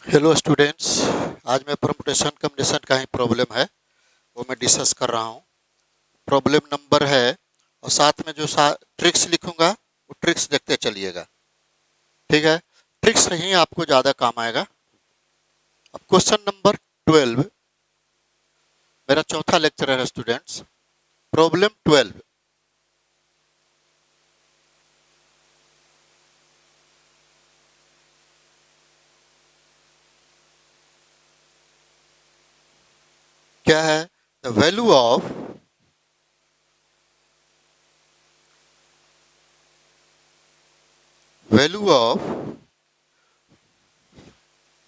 Hello students. आज मैं permutation combination का ही प्रॉब्लम है वो मैं डिस्कस कर रहा हूँ। प्रॉब्लम नंबर है और साथ में जो ट्रिक्स लिखूंगा वो ट्रिक्स देखते चलिएगा, ठीक है। ट्रिक्स ही आपको ज़्यादा काम आएगा। अब क्वेश्चन नंबर 12 मेरा चौथा लेक्चर है स्टूडेंट्स। प्रॉब्लम 12, क्या है? The value of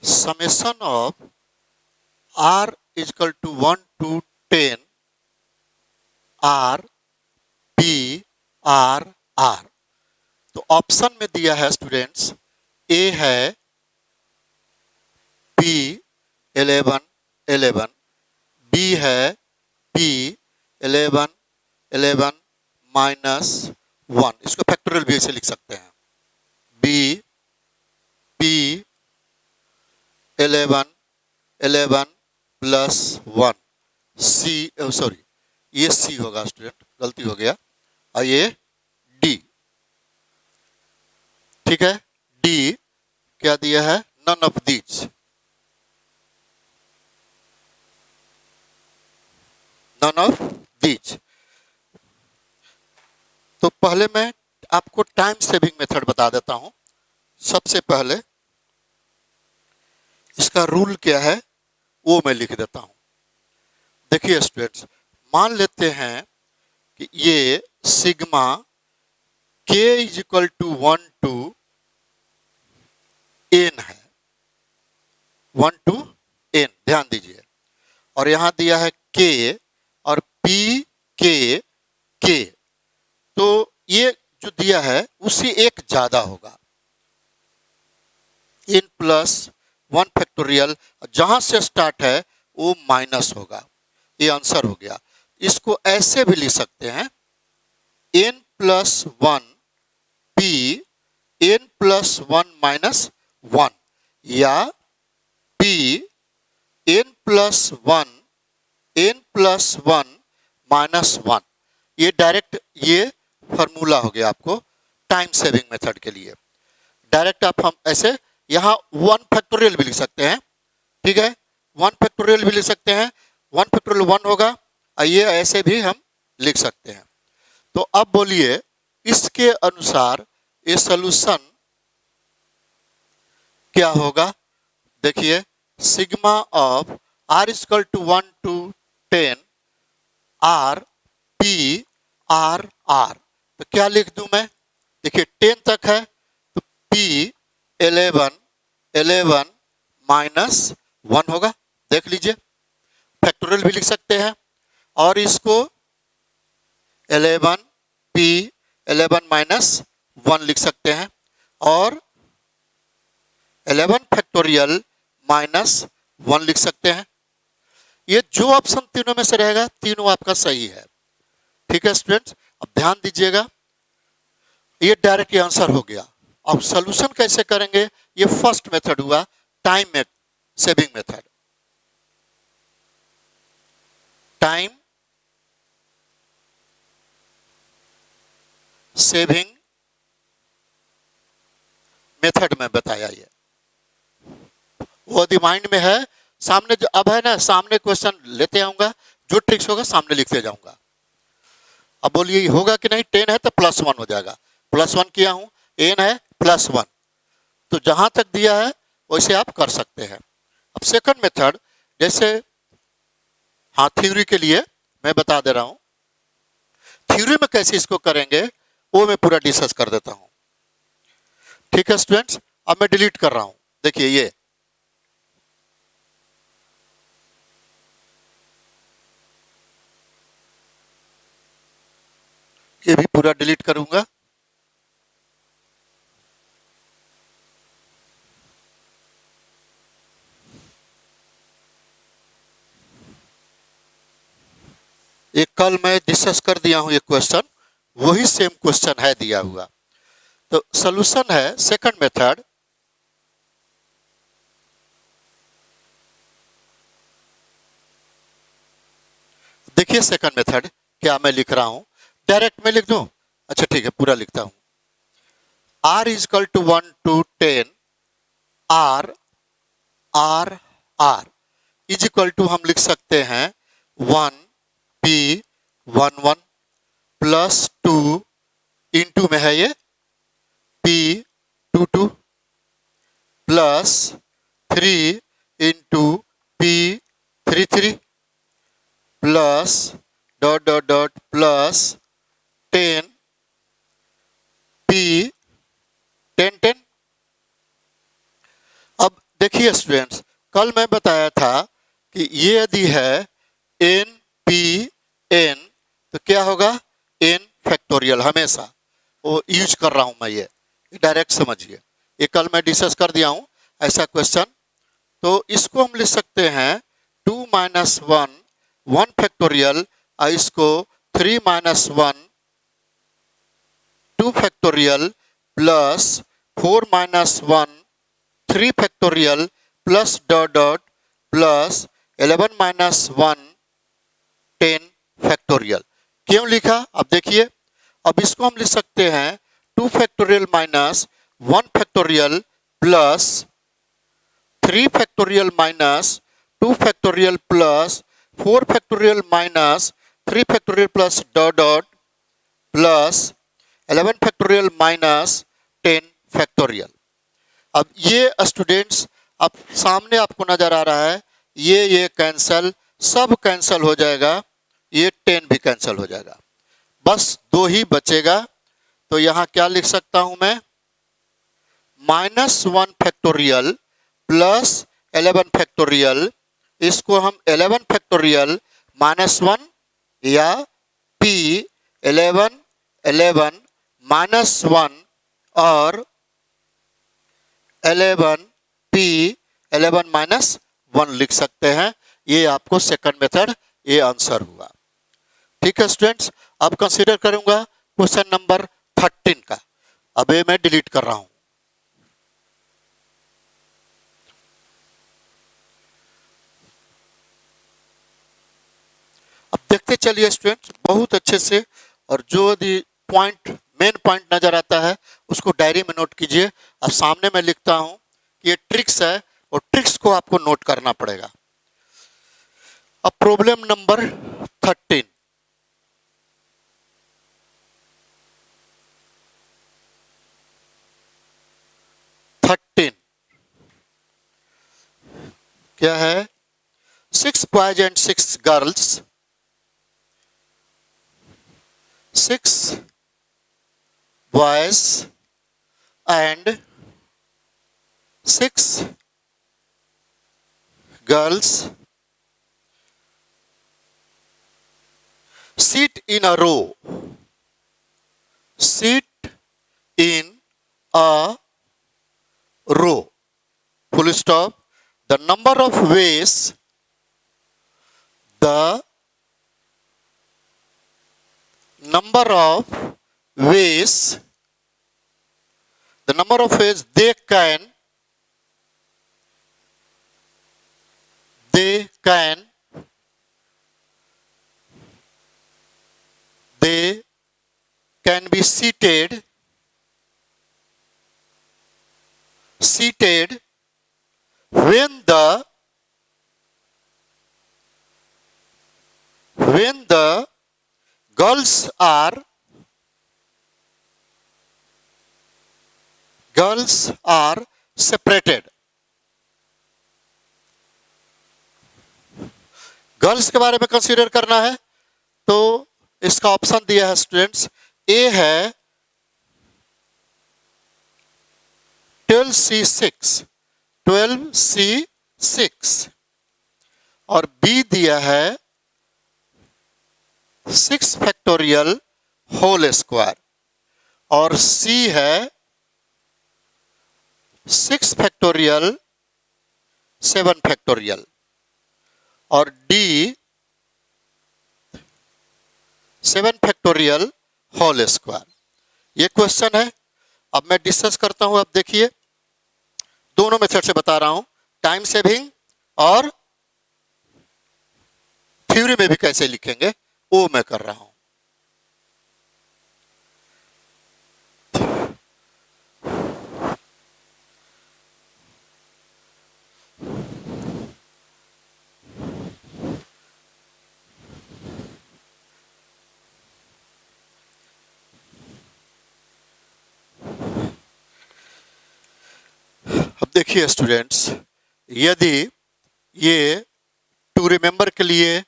summation of r is equal to 1 to 10 r p r r। तो ऑप्शन में दिया है स्टूडेंट्स, ए है पी 11 11, बी है पी 11 11 माइनस 1। इसको फैक्टोरियल भी ऐसे लिख सकते हैं, B P 11 11 plus 1 C, sorry ये सी होगा स्टूडेंट, गलती हो गया, और ये डी, ठीक है। डी क्या दिया है? None of these, none of these. तो पहले मैं आपको टाइम सेविंग मेथड बता देता हूं। सबसे पहले इसका रूल क्या है वो मैं लिख देता हूं। देखिए स्टूडेंट्स, मान लेते हैं कि ये sigma k is equal to 1 to n है, 1 to n, ध्यान दीजिए। और यहां दिया है k और p k, तो ये जो दिया है उससे एक ज्यादा होगा, n प्लस 1 फैक्टोरियल, जहां से स्टार्ट है वो माइनस होगा। ये आंसर हो गया। इसको ऐसे भी लिख सकते हैं, n plus 1 p n plus 1 minus 1, या p n plus 1 n plus 1 minus 1। ये डायरेक्ट ये फॉर्मूला हो गया आपको टाइम सेविंग मेथड के लिए। डायरेक्ट आप हम ऐसे यहाँ 1 फैक्टोरियल भी लिख सकते हैं, ठीक है। 1 फैक्टोरियल भी लिख सकते हैं, 1 फैक्टोरियल 1 होगा, और ये ऐसे भी हम लिख सकते हैं। तो अब बोलिए इसके अनुसार ये सॉल्यूशन क्या होगा? देखिए, sigma of r equal to 1 to 10 r p r r। तो क्या लिख दूं मैं? देखिए 10 तक है तो p 11 11 माइनस 1 होगा, देख लीजिए। फैक्टोरियल भी लिख सकते हैं, और इसको 11 p 11 माइनस 1 लिख सकते हैं, और 11 फैक्टोरियल माइनस 1 लिख सकते हैं। ये जो ऑप्शन तीनों में से रहेगा तीनों आपका सही है, ठीक है स्टूडेंट्स। अब ध्यान दीजिएगा, ये डायरेक्ट आंसर हो गया। अब सॉल्यूशन कैसे करेंगे? ये फर्स्ट मेथड हुआ time saving method. Time saving method में बताया, ये वो यदि माइंड में है, सामने जो अब है ना, सामने क्वेश्चन लेते आऊंगा, जो ट्रिक्स होगा सामने लिखते जाऊंगा। अब बोलिए होगा कि नहीं? 10 है तो प्लस 1 हो जाएगा, प्लस 1 किया हूं, n है प्लस 1, तो जहां तक दिया है वैसे आप कर सकते हैं। अब सेकंड मेथड, जैसे हाँ थ्योरी के लिए मैं बता दे रहा हूं, थ्योरी में कैसे इसको करेंगे वो मैं पूरा डिस्कस कर देता हूं, ठीक है स्टूडेंट्स। अब मैं डिलीट कर रहा हूं, देखिए ये भी पूरा डिलीट करूंगा। एक कल मैं डिस्कस कर दिया हूं, ये क्वेश्चन वही सेम क्वेश्चन है दिया हुआ। तो सॉल्यूशन है सेकंड मेथड, देखिए सेकंड मेथड क्या मैं लिख रहा हूं, डायरेक्ट में लिख दूं? अच्छा ठीक है, पूरा लिखता हूं। r is equal to 1 to 10, r r r is equal to हम लिख सकते हैं 1 p 1 1 प्लस 2 इंटू में है ये p 2 2 plus 3 into p 3 3 plus dot dot dot plus 10 p 10 10। अब देखिए स्टूडेंट्स, कल मैं बताया था कि ये यदि है n p n तो क्या होगा, n फैक्टोरियल, हमेशा वो यूज कर रहा हूं मैं, ये डायरेक्ट समझिए, ये कल मैं डिस्कस कर दिया हूं ऐसा क्वेश्चन। तो इसको हम लिख सकते हैं 2 माइनस 1 1 फैक्टोरियल, और इसको 3 minus 1 2 factorial plus 4 minus 1 3 factorial plus dot dot plus 11 minus 1 10 factorial. क्यों लिखा, अब देखिए, अब इसको हम लिख सकते हैं 2 factorial minus 1 factorial plus 3 factorial minus 2 factorial plus 4 factorial minus 3 factorial plus dot dot plus 11 factorial minus 10 factorial. अब ये स्टूडेंट्स, अब सामने आपको नजर आ रहा है, ये कैंसल, सब कैंसल हो जाएगा, ये 10 भी कैंसल हो जाएगा, बस 2 ही बचेगा। तो यहां क्या लिख सकता हूं मैं, -1 फैक्टोरियल प्लस 11 फैक्टोरियल, इसको हम 11 फैक्टोरियल -1 या p 11 11 -1 और 11 p 11 -1 लिख सकते हैं। ये आपको सेकंड मेथड, ये आंसर हुआ। ठीक है स्टूडेंट्स, अब कंसीडर करूंगा क्वेश्चन नंबर 13 का। अब ये मैं डिलीट कर रहा हूं। अब देखते चलिए स्टूडेंट्स बहुत अच्छे से, और जो यदि पॉइंट, मेन पॉइंट नजर आता है उसको डायरी में नोट कीजिए। अब सामने मैं लिखता हूं कि ये ट्रिक्स है, और ट्रिक्स को आपको नोट करना पड़ेगा। अब प्रॉब्लम नंबर 13, क्या है, 6 boys and 6 girls, 6 boys and 6 girls sit in a row, sit in a row, full stop. The number of ways, the number of ways, the number of ways they can be seated when the girls are separated। Girls के बारे में consider करना है, तो इसका option दिया है students, A है 12C6 और बी दिया है 6 फैक्टोरियल होल स्क्वायर, और सी है 6 फैक्टोरियल 7 फैक्टोरियल, और डी 7 फैक्टोरियल होल स्क्वायर। ये क्वेश्चन है। अब मैं डिस्कस करता हूं। अब देखिए, दोनों मेथड से बता रहा हूं, टाइम सेविंग और थ्योरी में भी कैसे लिखेंगे वो मैं कर रहा हूं। अब देखिए स्टूडेंट्स, यदि ये टू रिमेंबर के लिए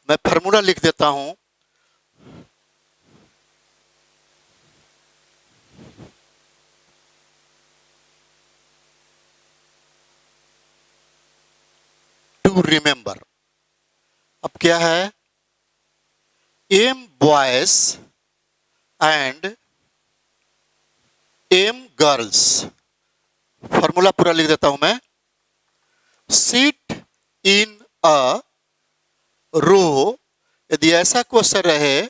मैं फार्मूला लिख देता हूं, टू रिमेंबर। अब क्या है, m boys and m girls. Formula पूरा लिख देता हूं मैं। सीट इन अ रो, यदि ऐसा क्वेश्चन रहे,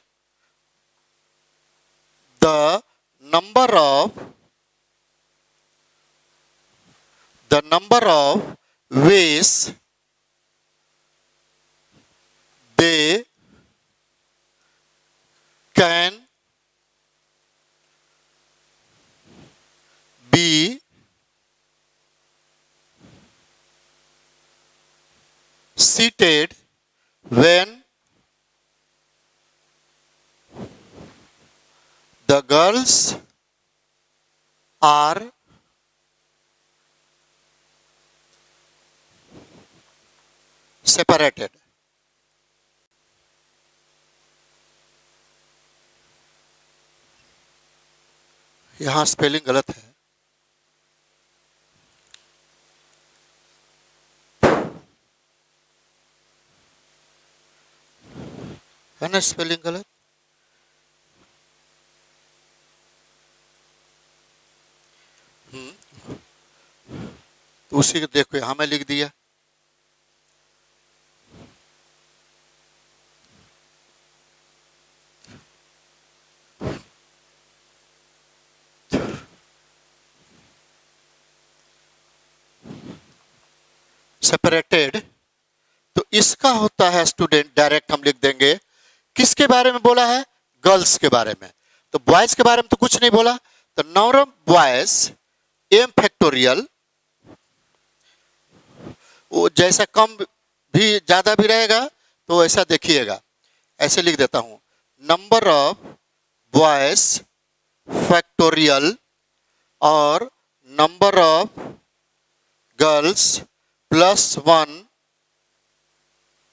the number of ways they can be seated when the girls are separated। यहां स्पेलिंग गलत है ना, स्पेलिंग गलत। तो उसी को देखो यहां मैं लिख दिया। सेपरेटेड, तो इसका होता है स्टूडेंट, डायरेक्ट हम लिख देंगे। किसके बारे में बोला है, गर्ल्स के बारे में। तो बॉयज के बारे में तो कुछ नहीं बोला, तो number of boys m factorial, वो जैसा कम भी ज्यादा भी रहेगा तो ऐसा देखिएगा, ऐसे लिख देता हूं, नंबर ऑफ बॉयज फैक्टोरियल और number of girls +1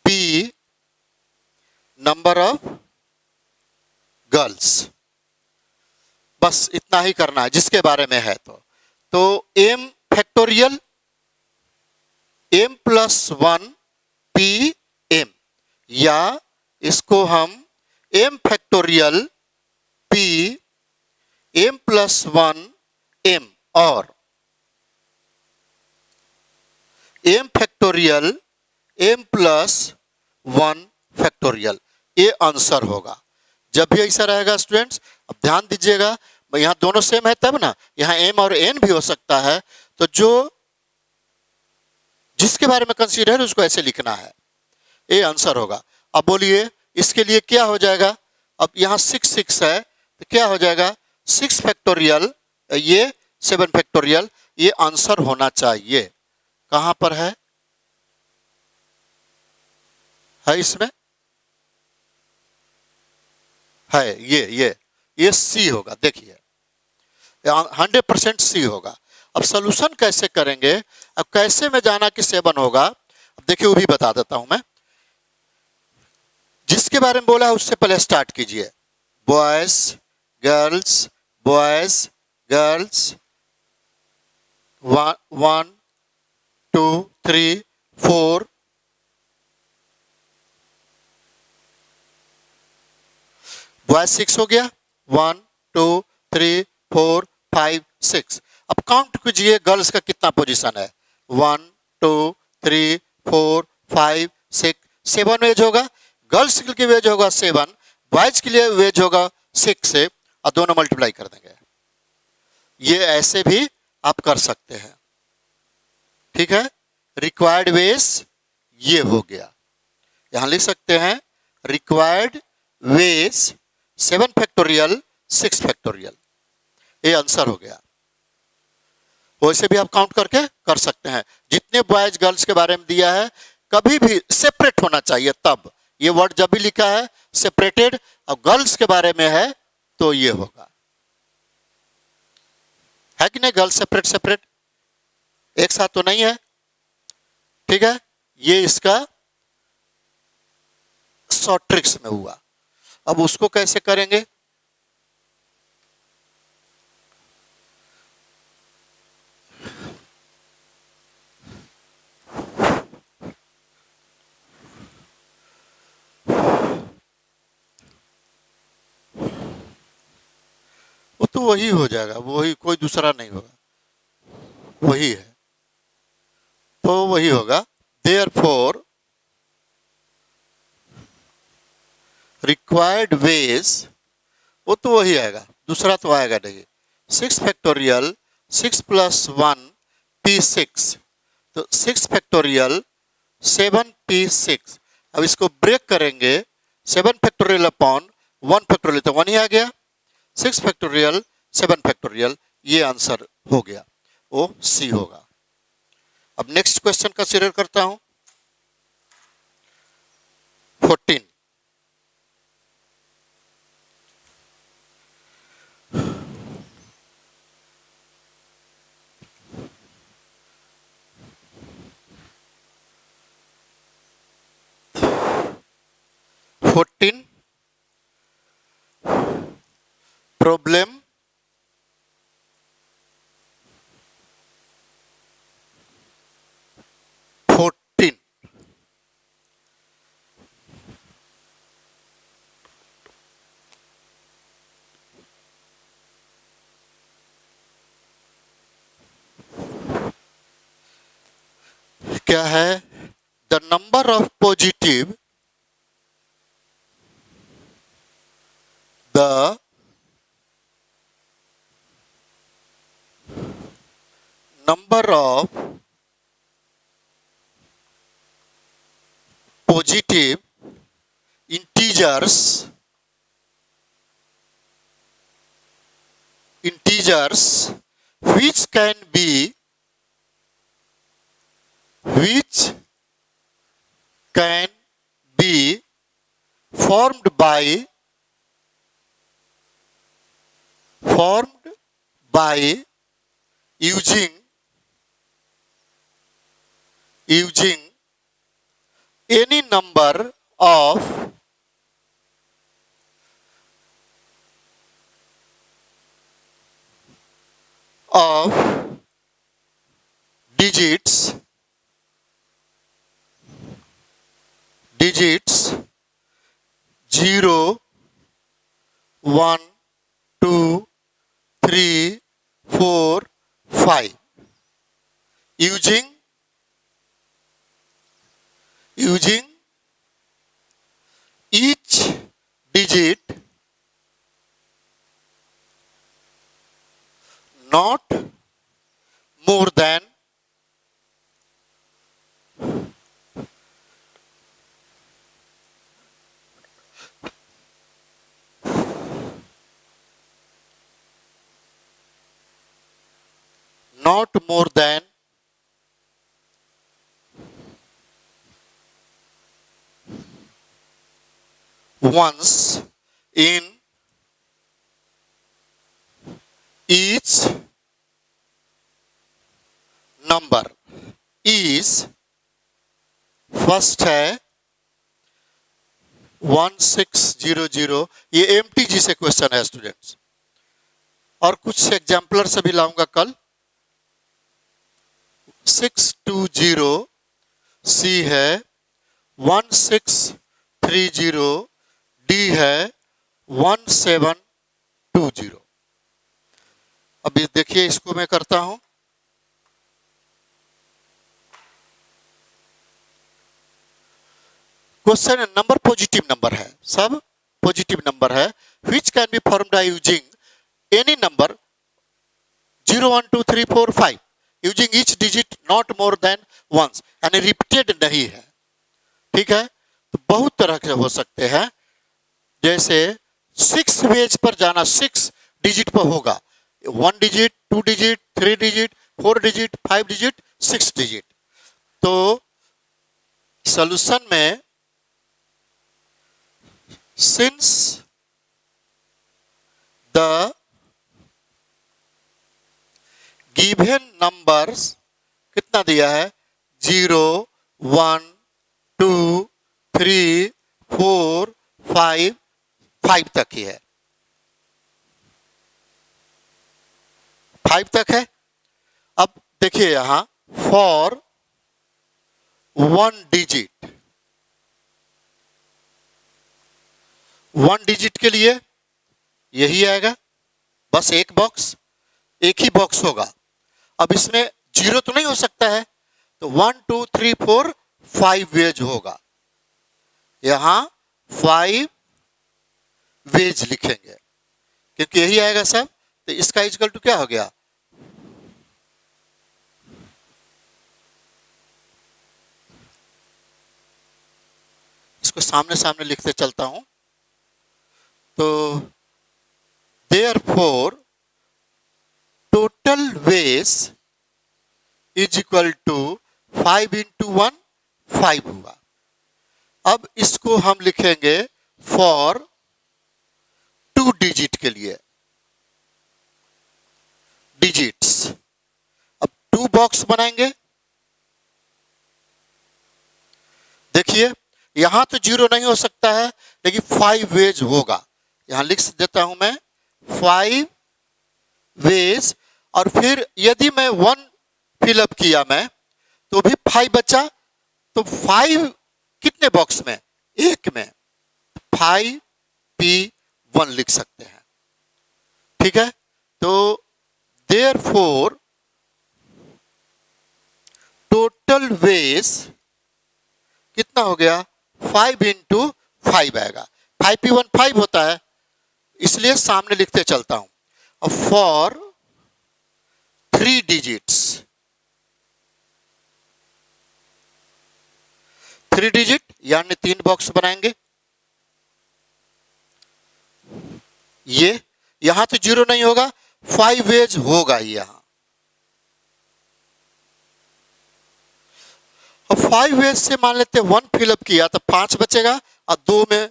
P number of girls. बस इतना ही करना है जिसके बारे में है। तो M factorial m+1 P M, या इसको हम m factorial P m+1 m और m फैक्टोरियल m+1 फैक्टोरियल, ये आंसर होगा। जब भी ऐसा रहेगा स्टूडेंट्स, अब ध्यान दीजिएगा, यहाँ दोनों सेम है तब ना, यहाँ m और n भी हो सकता है, तो जो जिसके बारे में कंसीडर है उसको ऐसे लिखना है, ये आंसर होगा। अब बोलिए इसके लिए क्या हो जाएगा, अब यहाँ 6 है तो क्या हो जाएगा, 6 फैक्टोरियल, ये 7 फैक्टोरियल, ये आंसर होना चाहिए। कहां पर है इसमें है, ये सी होगा। देखिए 100% सी होगा। अब सोल्यूशन कैसे करेंगे, अब कैसे में जाना कि 7 होगा, अब देखिए वो भी बता देता हूं मैं। जिसके बारे में बोला है उससे पहले स्टार्ट कीजिए, boys girls, boys girls, 1 2 3 4, boys 6 हो गया, 1 2 3 4 5 6। अब काउंट कीजिए गर्ल्स का कितना पोजीशन है, 1 2 3 4 5 6, 7 वेज होगा। गर्ल्स के लिए वेज होगा 7, बॉयज के लिए वेज होगा 6 से, और दोनों मल्टीप्लाई कर देंगे। ये ऐसे भी आप कर सकते हैं, ठीक है। रिक्वायर्ड वेज ये हो गया, यहां लिख सकते हैं रिक्वायर्ड वेज 7 फैक्टोरियल 6 फैक्टोरियल, ये आंसर हो गया। वैसे भी आप काउंट करके कर सकते हैं। जितने बॉयज गर्ल्स के बारे में दिया है कभी भी सेपरेट होना चाहिए, तब ये वर्ड जब भी लिखा है सेपरेटेड और गर्ल्स के बारे में है तो ये होगा, है कि नहीं? गर्ल्स सेपरेट सेपरेट एक साथ तो नहीं है, ठीक है। ये इसका शॉर्ट ट्रिक्स में हुआ। अब उसको कैसे करेंगे? वो तो वही हो जाएगा, वही, कोई दूसरा नहीं होगा, वही है, तो वही होगा। देयरफॉर रिक्वायर्ड वेज, वो तो वही आएगा, दूसरा तो आएगा नहीं। 6 फैक्टोरियल 6 + 1 P6, तो 6 फैक्टोरियल 7 P6। अब इसको ब्रेक करेंगे, 7 फैक्टोरियल अपॉन 1 फैक्टोरियल, तो 1 ही आ गया। 6 फैक्टोरियल 7 फैक्टोरियल, ये आंसर हो गया, वो सी होगा। अब नेक्स्ट क्वेश्चन कंसीडर करता हूं। 14 14 प्रॉब्लम क्या है? The number of positive, the number of positive integers which can be formed by using any number of digits 0, 1, 2, 3, 4, 5 using each digit not more than once in each number is, first है 1600। ये MTG से question है students, और कुछ exemplar से भी लाऊंगा कल। 620 सी है, 1630 डी है, 1720। अभी देखिए, इसको मैं करता हूं। क्वेश्चन नंबर पॉजिटिव नंबर है, सब पॉजिटिव नंबर है। Which can be formed by using any number 0, 1, 2, 3, 4, 5 using each digit not more than once, यानी रिपीटेड नहीं है, ठीक है। तो बहुत तरह के हो सकते हैं, जैसे 6 वेज पर जाना, 6 डिजिट पर होगा, 1 digit, 2 digit, 3 digit, 4 digit, 5 digit, 6 digit. तो सॉल्यूशन में सिंस द गिवन नंबर्स कितना दिया है, 0, 1, 2, 3, 4, 5 तक ही है, 5 तक है। अब देखिए यहां फॉर 1 डिजिट, 1 डिजिट के लिए यही आएगा, बस एक बॉक्स, एक ही बॉक्स होगा। अब इसमें 0 तो नहीं हो सकता है, तो 1, 2, 3, 4, 5 वेज होगा, यहां 5 वेज लिखेंगे क्योंकि यही आएगा सब। तो इसका इक्वल टू क्या हो गया, इसको सामने सामने लिखते चलता हूं। तो therefore total ways is equal to 5 into 1, 5 हुआ। अब इसको हम लिखेंगे फॉर 2 डिजिट के लिए, डिजिट्स। अब 2 बॉक्स बनाएंगे, देखिए यहां तो 0 नहीं हो सकता है, लेकिन 5 वेज होगा, यहां लिख देता हूं मैं 5 वेज। और फिर यदि मैं 1 फिलअप किया मैं, तो भी 5 बचा, तो 5 कितने बॉक्स में, एक में, 5p1 लिख सकते हैं, ठीक है। तो देयरफॉर टोटल वेज कितना हो गया, 5 इंटू 5 आएगा, 5p1 5 होता है, इसलिए सामने लिखते चलता हूं। अब फॉर 3 डिजिट्स, 3 डिजिट यानी 3 बॉक्स बनाएंगे, ये यहां तो 0 नहीं होगा, 5 वेज होगा ही यहां। अब 5 वेज से मान लेते हैं 1 फिलअप किया तो 5 बचेगा, और 2 में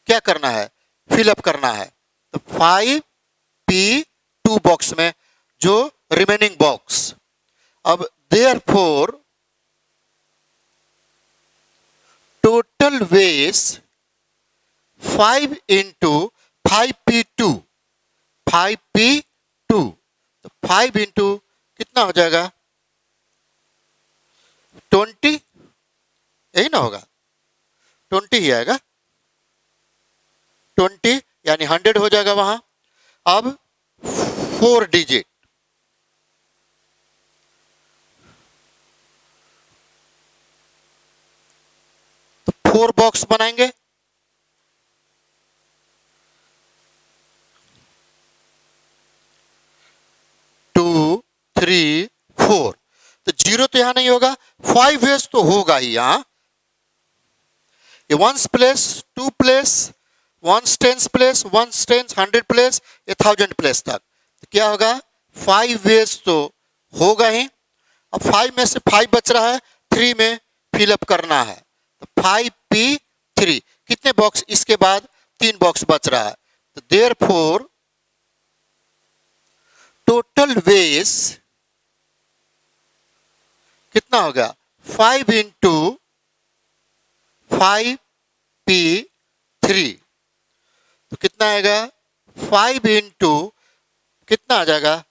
क्या करना है, फिलअप करना है, तो 5p2 बॉक्स में जो रिमेनिंग बॉक्स। अब therefore total ways 5 into 5p2, 5p2, तो 5 इंटू कितना हो जाएगा, 20, यही ना होगा, 20 ही आएगा, 20 यानी 100 हो जाएगा वहां। अब 4 डिजिट, तो 4 बॉक्स बनाएंगे, टू 3 4, तो 0 तो यहां नहीं होगा, 5 वेज तो होगा ही यहां, ये 1's place, 2 place, 1's 10's place, 1's 10's 100 place, ये 1000 प्लेस तक, तो क्या होगा, 5 वेज तो होगा ही। अब 5 में से 5 बच रहा है, 3 में फिलअप करना है, तो 5p3 कितने बॉक्स, इसके बाद 3 बॉक्स बच रहा है, तो देयरफॉर टोटल वेज कितना हो गया, 5 इंटू 5p3, तो कितना आएगा, 5 इंटू कितना आ जाएगा,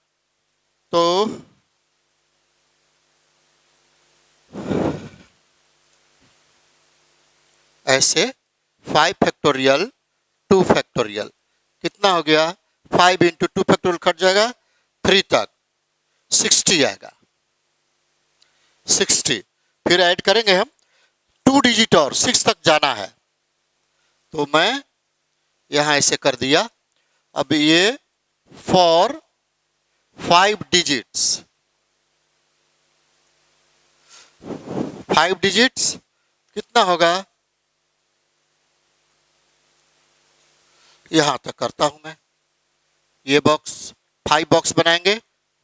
तो ऐसे 5 फैक्टोरियल 2 फैक्टोरियल कितना हो गया, 5 इंटू 2 फैक्टोरियल कट जाएगा, 3 तक 60 आएगा, 60। फिर ऐड करेंगे हम 2 डिजिट और 6 तक जाना है, तो मैं यहां ऐसे कर दिया। अब ये फॉर 5 डिजिट्स, 5 डिजिट्स कितना होगा, यहां तक करता हूं मैं। ये बॉक्स 5 बॉक्स बनाएंगे,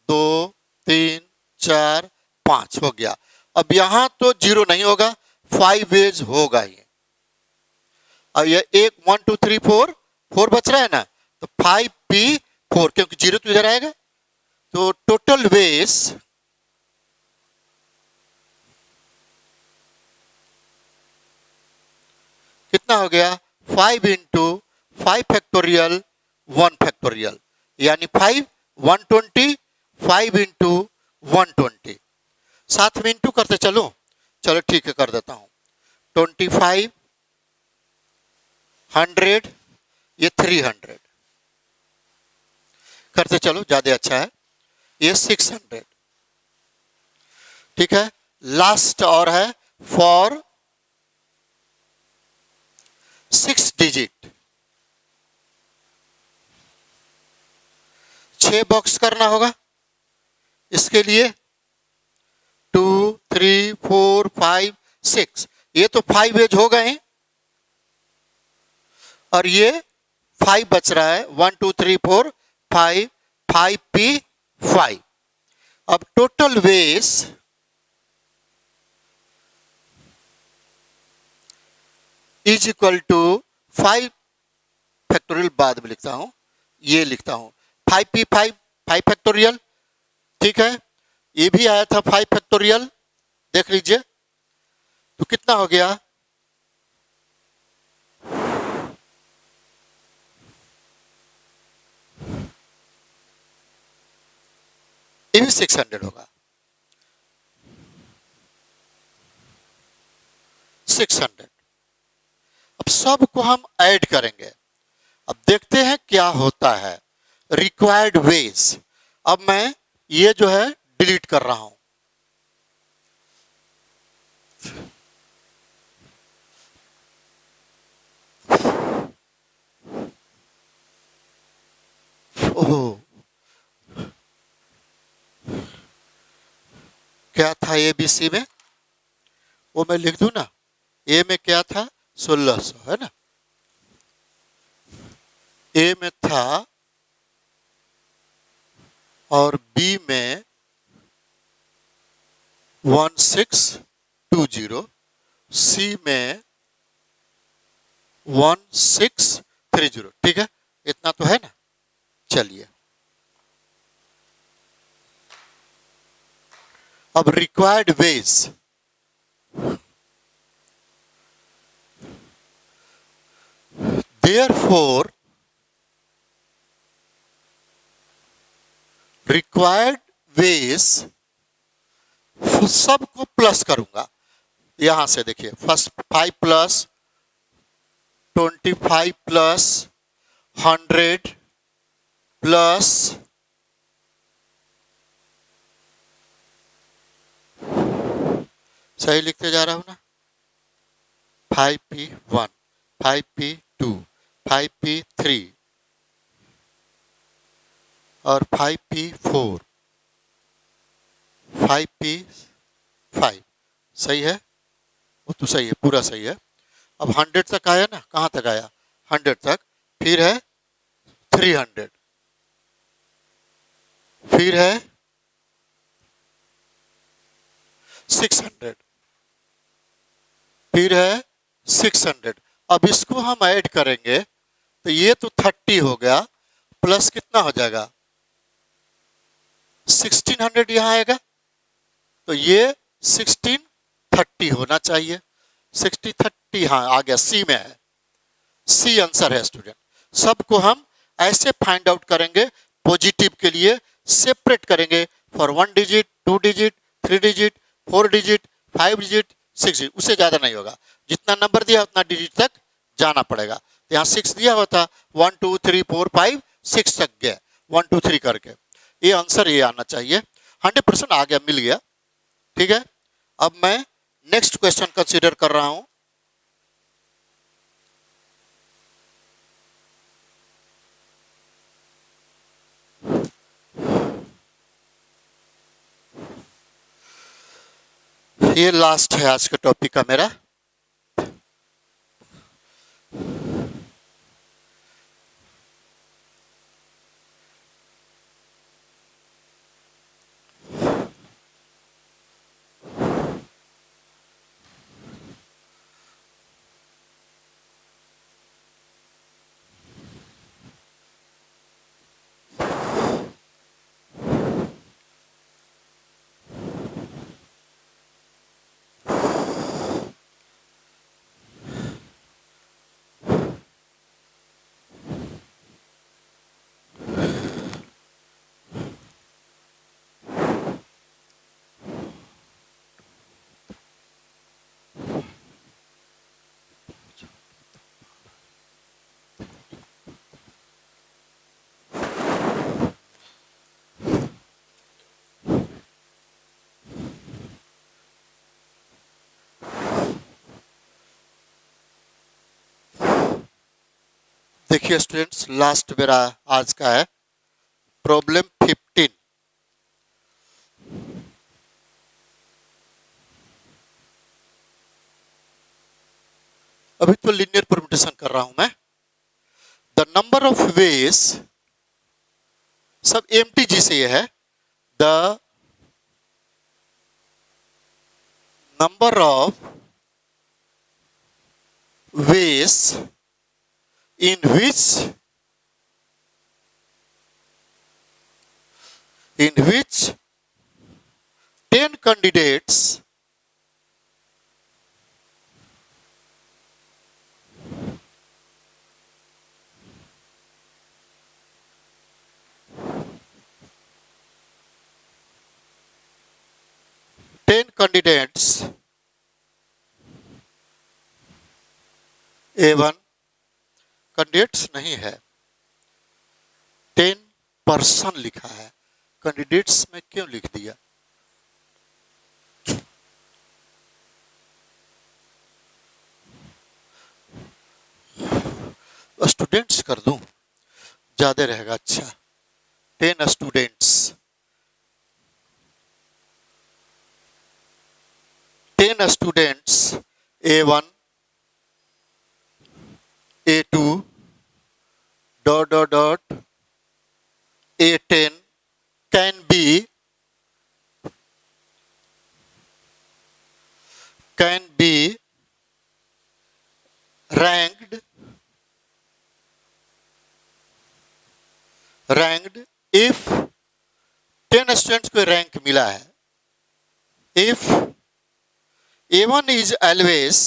2 3 4 5 हो गया। अब यहां तो 0 नहीं होगा, 5 वेज होगा ये। अब ये 1 2 3 4 4 बच रहा है ना, तो 5p4 क्योंकि 0 तो इधर आएगा, तो टोटल वेज कितना हो गया, 5 इंटू 5 फैक्टोरियल 1 फैक्टोरियल, यानी 5 120, 5 इंटू 120। साथ में इंटू करते चलो, चलो ठीक है कर देता हूं। 25 100, ये 300 करते चलो, ज्यादा अच्छा है। ये 600, ठीक है। लास्ट और है फॉर 6 डिजिट, 6 बॉक्स करना होगा इसके लिए। 2 3 4 5 6, ये तो 5 एज हो गए, और ये 5 बच रहा है, 1 2 3 4 5, 5p5। अब total ways is equal to 5 factorial, बाद में लिखता हूं, ये लिखता हूं 5p5 5 फैक्टोरियल, ठीक है। ये भी आया था 5 फैक्टोरियल, देख लीजिए, तो कितना हो गया, ये भी 600 होगा, 600। अब सबको हम ऐड करेंगे, अब देखते हैं क्या होता है। रिक्वायर्ड वेज, अब मैं ये जो है डिलीट कर रहा हूं। ओह, क्या था एबीसी में, वो मैं लिख दूं ना। ए में क्या था, 1600 है ना, ए में था, और बी में 1620, सी में 1630, ठीक है, इतना तो है ना। चलिए, अब required ways, therefore required ways, सबको प्लस करूंगा। यहां से देखिए, फर्स्ट 5 प्लस 25 प्लस 100 प्लस सही लिखते जा रहा हूं ना, 5p1 5p2 5p3 और 5p4 5p5, सही है, वो तो सही है, पूरा सही है। अब 100 तक आया ना, कहां तक आया, 100 तक, फिर है 300, फिर है 600, फिर है 600। अब इसको हम ऐड करेंगे, तो ये तो 30 हो गया, प्लस कितना हो जाएगा, 1600 यहां आएगा, तो ये 1630 होना चाहिए। 1630 हाँ आ गया, सी में है, सी आंसर है स्टूडेंट। सबको हम ऐसे फाइंड आउट करेंगे, पॉजिटिव के लिए सेपरेट करेंगे, for 1 digit 2 digit 3 digit 4 digit 5 digit 6 digit, उससे ज्यादा नहीं होगा। जितना नंबर दिया उतना डिजिट तक जाना पड़ेगा। तो यहाँ 6 दिया हुआ था, 1 2 3 4 5 6 तक गया, 1 2 3 करके, ये आंसर ये आना चाहिए। 100% आ गया, मिल गया, ठीक है। अब मैं नेक्स्ट क्वेश्चन कंसीडर कर रहा हूं। ये लास्ट है आज का टॉपिक का मेरा। देखिए स्टूडेंट्स, लास्ट मेरा आज का है प्रॉब्लम 15। अभी तो लीनियर परम्यूटेशन कर रहा हूं मैं। द नंबर ऑफ वेज, सब एमटीजी से ये है। The number of ways in which 10 candidates A1 candidates नहीं है, 10 पर्सन लिखा है, कैंडिडेट्स में क्यों लिख दिया? स्टूडेंट्स कर दूं, ज्यादा रहेगा। अच्छा, 10 students, 10 students A1 A2 dot A10 can be ranked if 10 students को रैंक मिला है, if A1 is always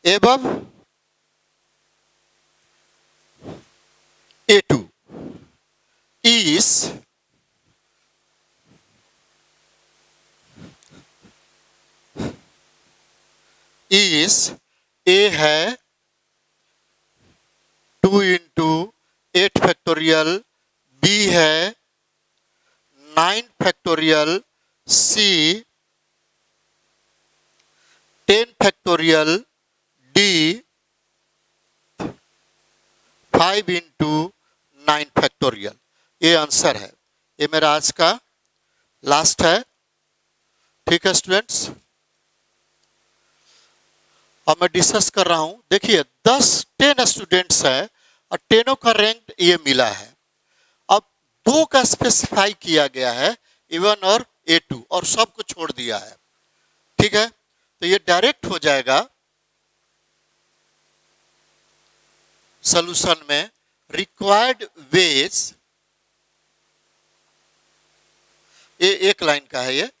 above A2, is A है 2 into 8 फैक्टोरियल, B है 9 factorial, C 10 factorial, D 5 into 9 factorial. ये आंसर है। ये मेरा आज का लास्ट है। ठीक है स्टूडेंट्स, अब मैं डिस्कस कर रहा हूं। देखिए 10 स्टूडेंट्स है और 10 का रैंक ये मिला है। अब 2 का स्पेसिफाई किया गया है, A1 और A2, और सब को छोड़ दिया है। ठीक है, तो ये डायरेक्ट हो जाएगा सॉल्यूशन में। रिक्वायर्ड वेज, ये एक लाइन का है। ये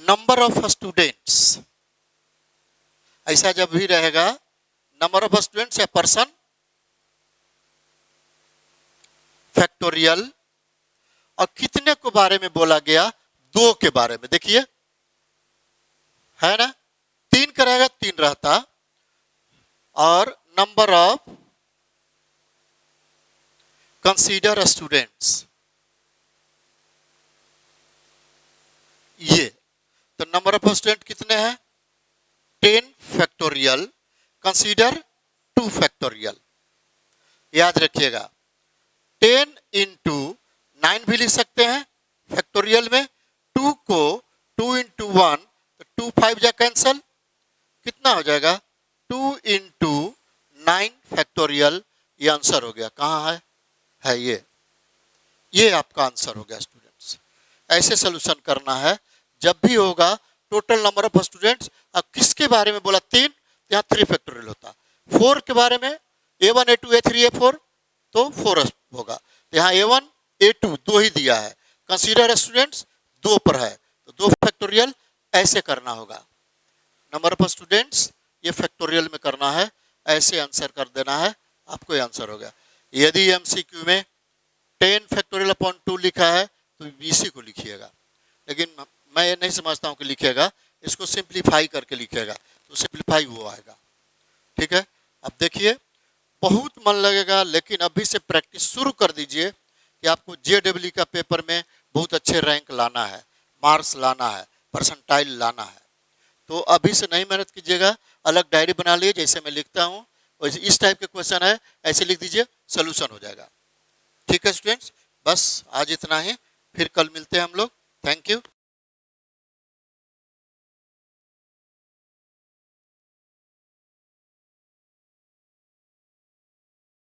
नंबर ऑफ स्टूडेंट्स, ऐसा जब भी रहेगा नंबर ऑफ स्टूडेंट्स या पर्सन फैक्टोरियल, और कितने को बारे में बोला गया? 2 के बारे में। देखिए है ना, 3 का रहेगा 3 रहता, और नंबर ऑफ कंसीडर स्टूडेंट्स, ये तो नंबर ऑफ स्टूडेंट कितने हैं? 10 फैक्टोरियल, कंसीडर 2 फैक्टोरियल। याद रखिएगा 10 इंटू 9 भी लिख सकते हैं फैक्टोरियल में। 2 को 2 इंटू 1 तो 2 5 जा कैंसल, कितना हो जाएगा? 2 इंटू 9 फैक्टोरियल। ये आंसर हो गया। कहाँ है ये आपका आंसर हो गया स्टूडेंट्स। ऐसे सोल्यूशन करना है जब भी होगा। टोटल नंबर ऑफ स्टूडेंट्स, अब किसके बारे में बोला? 3, यहाँ 3 फैक्टोरियल होता। 4 के बारे में A1 A2 A3 A4 तो 4 होगा। तो यहाँ A1 A2 2 ही दिया है, कंसीडर स्टूडेंट्स 2 पर है तो 2 फैक्टोरियल। ऐसे करना होगा। नंबर ऑफ स्टूडेंट्स ये फैक्टोरियल में करना है, ऐसे आंसर कर देना है, आपको ये आंसर हो गया। यदि एमसीक्यू में 10 फैक्टोरियल अपॉन 2 लिखा है तो इसी को लिखिएगा, लेकिन मैं ये नहीं समझता हूँ कि लिखेगा, इसको सिंप्लीफाई करके लिखेगा तो सिंप्लीफाई वो आएगा। ठीक है, अब देखिए बहुत मन लगेगा, लेकिन अभी से प्रैक्टिस शुरू कर दीजिए कि आपको JEE का पेपर में बहुत अच्छे रैंक लाना है, मार्क्स लाना है, परसेंटाइल लाना है। तो अभी से नहीं मेहनत कीजिएगा, अलग डायरी बना लिए जैसे मैं लिखता हूँ, वैसे इस टाइप के क्वेश्चन है ऐसे लिख दीजिए, सोल्यूशन हो जाएगा। ठीक है स्टूडेंट्स, बस आज इतना ही, फिर कल मिलते हैं हम लोग। Thank you.